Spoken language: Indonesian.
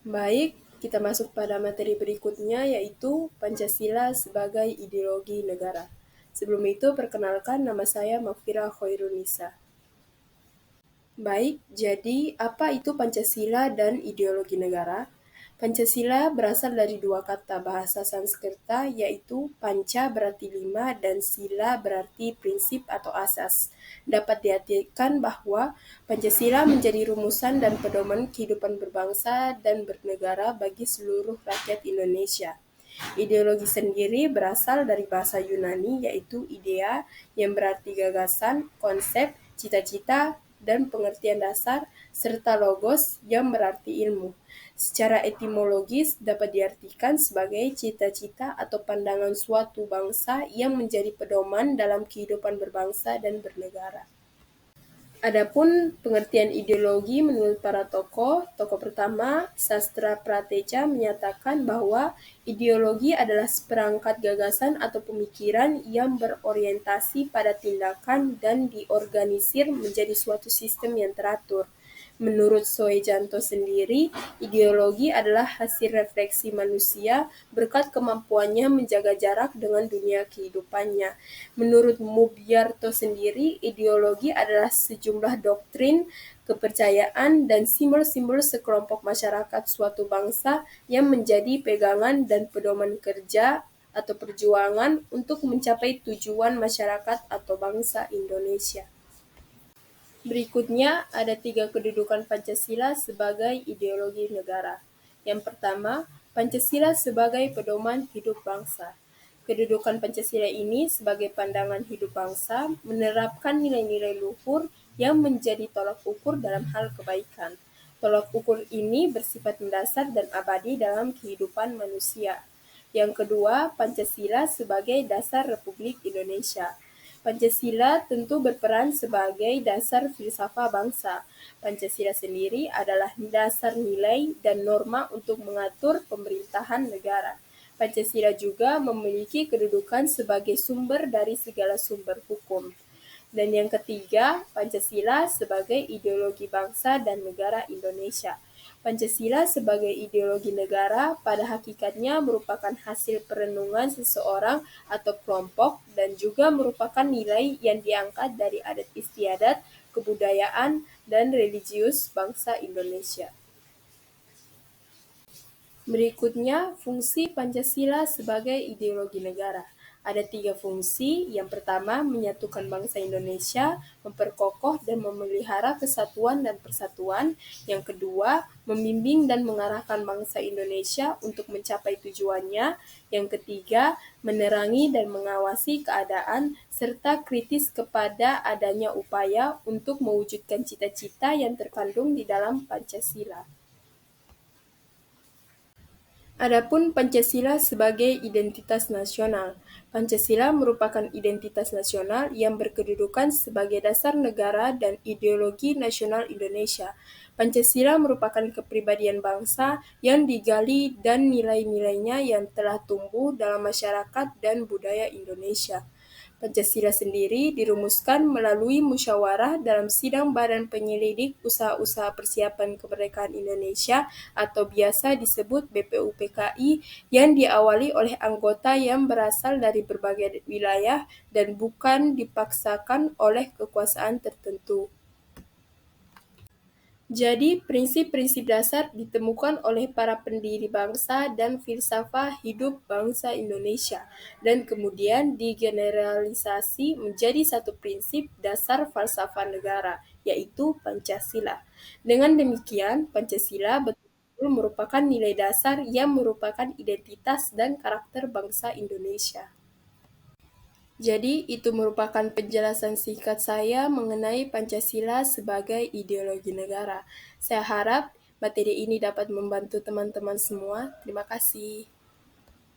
Baik, kita masuk pada materi berikutnya yaitu Pancasila sebagai ideologi negara. Sebelum itu, perkenalkan nama saya Mafira Khairunisa. Baik, jadi apa itu Pancasila dan ideologi negara? Pancasila berasal dari dua kata bahasa Sanskerta yaitu panca berarti 5 dan sila berarti prinsip atau asas. Dapat diartikan bahwa Pancasila menjadi rumusan dan pedoman kehidupan berbangsa dan bernegara bagi seluruh rakyat Indonesia. Ideologi sendiri berasal dari bahasa Yunani yaitu idea yang berarti gagasan, konsep, cita-cita, dan pengertian dasar, serta logos yang berarti ilmu. Secara etimologis dapat diartikan sebagai cita-cita atau pandangan suatu bangsa yang menjadi pedoman dalam kehidupan berbangsa dan bernegara. Adapun pengertian ideologi menurut para tokoh pertama, Sastra Prateja menyatakan bahwa ideologi adalah seperangkat gagasan atau pemikiran yang berorientasi pada tindakan dan diorganisir menjadi suatu sistem yang teratur. Menurut Soejanto sendiri, ideologi adalah hasil refleksi manusia berkat kemampuannya menjaga jarak dengan dunia kehidupannya. Menurut Mubyarto sendiri, ideologi adalah sejumlah doktrin, kepercayaan, dan simbol-simbol sekelompok masyarakat suatu bangsa yang menjadi pegangan dan pedoman kerja atau perjuangan untuk mencapai tujuan masyarakat atau bangsa Indonesia. Berikutnya ada 3 kedudukan Pancasila sebagai ideologi negara. Yang pertama, Pancasila sebagai pedoman hidup bangsa. Kedudukan Pancasila ini sebagai pandangan hidup bangsa menerapkan nilai-nilai luhur yang menjadi tolak ukur dalam hal kebaikan. Tolak ukur ini bersifat mendasar dan abadi dalam kehidupan manusia. Yang kedua, Pancasila sebagai dasar Republik Indonesia. Pancasila tentu berperan sebagai dasar filsafat bangsa. Pancasila sendiri adalah dasar nilai dan norma untuk mengatur pemerintahan negara. Pancasila juga memiliki kedudukan sebagai sumber dari segala sumber hukum. Dan yang ketiga, Pancasila sebagai ideologi bangsa dan negara Indonesia. Pancasila sebagai ideologi negara pada hakikatnya merupakan hasil perenungan seseorang atau kelompok dan juga merupakan nilai yang diangkat dari adat istiadat, kebudayaan, dan religius bangsa Indonesia. Berikutnya, fungsi Pancasila sebagai ideologi negara. Ada 3 fungsi. Yang pertama, menyatukan bangsa Indonesia, memperkokoh dan memelihara kesatuan dan persatuan. Yang kedua, membimbing dan mengarahkan bangsa Indonesia untuk mencapai tujuannya. Yang ketiga, menerangi dan mengawasi keadaan serta kritis kepada adanya upaya untuk mewujudkan cita-cita yang terkandung di dalam Pancasila. Adapun Pancasila sebagai identitas nasional. Pancasila merupakan identitas nasional yang berkedudukan sebagai dasar negara dan ideologi nasional Indonesia. Pancasila merupakan kepribadian bangsa yang digali dan nilai-nilainya yang telah tumbuh dalam masyarakat dan budaya Indonesia. Pancasila sendiri dirumuskan melalui musyawarah dalam sidang Badan Penyelidik Usaha-usaha Persiapan Kemerdekaan Indonesia atau biasa disebut BPUPKI yang diawali oleh anggota yang berasal dari berbagai wilayah dan bukan dipaksakan oleh kekuasaan tertentu. Jadi, prinsip-prinsip dasar ditemukan oleh para pendiri bangsa dan filsafat hidup bangsa Indonesia, dan kemudian digeneralisasi menjadi satu prinsip dasar falsafah negara, yaitu Pancasila. Dengan demikian, Pancasila betul-betul merupakan nilai dasar yang merupakan identitas dan karakter bangsa Indonesia. Jadi, itu merupakan penjelasan singkat saya mengenai Pancasila sebagai ideologi negara. Saya harap materi ini dapat membantu teman-teman semua. Terima kasih.